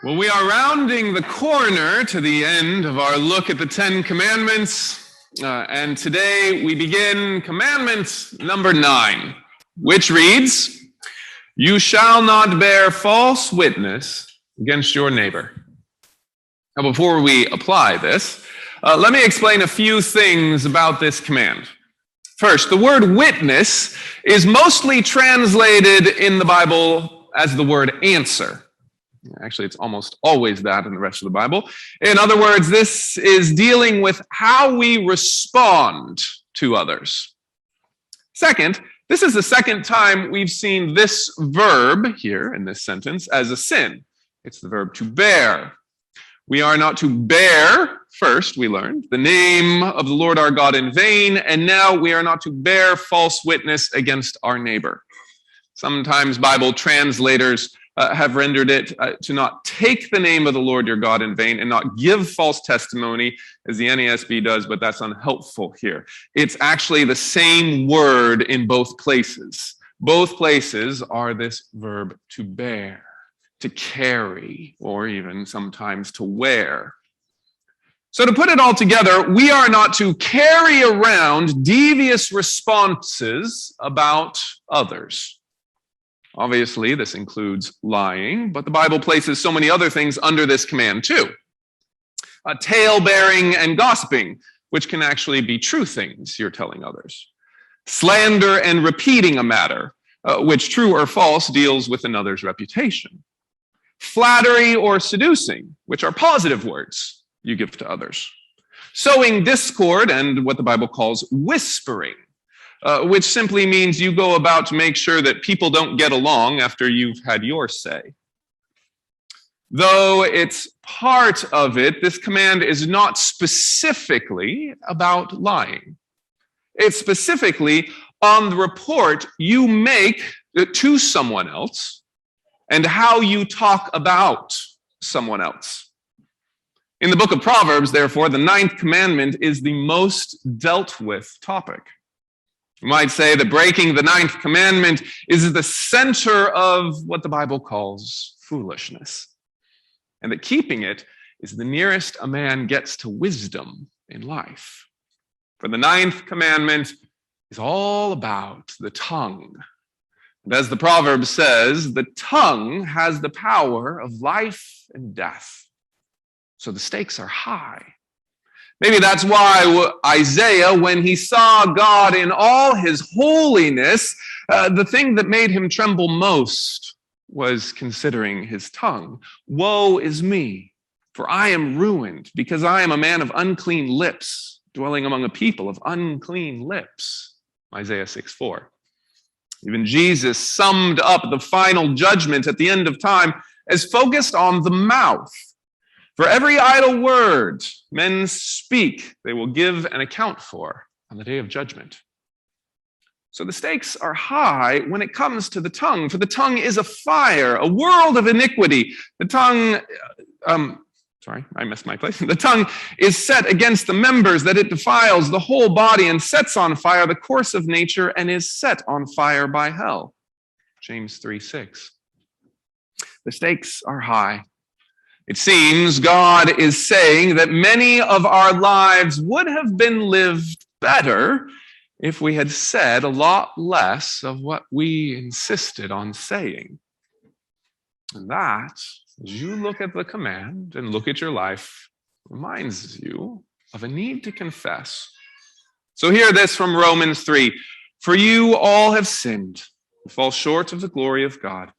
Well, we are rounding the corner to the end of our look at the Ten Commandments, and today we begin commandment number 9, which reads, "You shall not bear false witness against your neighbor." Now, before we apply this, let me explain a few things about this command. First, the word witness is mostly translated in the Bible as the word answer. Actually, it's almost always that in the rest of the Bible. In other words, this is dealing with how we respond to others. Second, this is the second time we've seen this verb here in this sentence as a sin. It's the verb to bear. We are not to bear, first we learned, the name of the Lord our God in vain, and now we are not to bear false witness against our neighbor. Sometimes Bible translators have rendered it to not take the name of the Lord your God in vain and not give false testimony, as the NASB does, but that's unhelpful here. It's actually the same word in both places. Both places are this verb to bear, to carry, or even sometimes to wear. So to put it all together, we are not to carry around devious responses about others. Obviously, this includes lying, but the Bible places so many other things under this command too. Tale-bearing and gossiping, which can actually be true things you're telling others. Slander and repeating a matter, which, true or false, deals with another's reputation. Flattery or seducing, which are positive words you give to others. Sowing discord and what the Bible calls whispering, which simply means you go about to make sure that people don't get along after you've had your say. Though it's part of it, this command is not specifically about lying. It's specifically on the report you make to someone else and how you talk about someone else. In the book of Proverbs, therefore, the 9th commandment is the most dealt with topic. You might say that breaking the 9th commandment is the center of what the Bible calls foolishness, and that keeping it is the nearest a man gets to wisdom in life. For the 9th commandment is all about the tongue. And as the proverb says, the tongue has the power of life and death. So the stakes are high. Maybe that's why Isaiah, when he saw God in all his holiness, the thing that made him tremble most was considering his tongue. Woe is me, for I am ruined, because I am a man of unclean lips, dwelling among a people of unclean lips. Isaiah 6:4. Even Jesus summed up the final judgment at the end of time as focused on the mouth. For every idle word men speak, they will give an account for on the day of judgment. So the stakes are high when it comes to the tongue, for the tongue is a fire, a world of iniquity. The tongue, I missed my place. The tongue is set against the members, that it defiles the whole body and sets on fire the course of nature and is set on fire by hell. James 3:6. The stakes are high. It seems God is saying that many of our lives would have been lived better if we had said a lot less of what we insisted on saying. And that, as you look at the command and look at your life, reminds you of a need to confess. So hear this from Romans 3. For you all have sinned and fall short of the glory of God,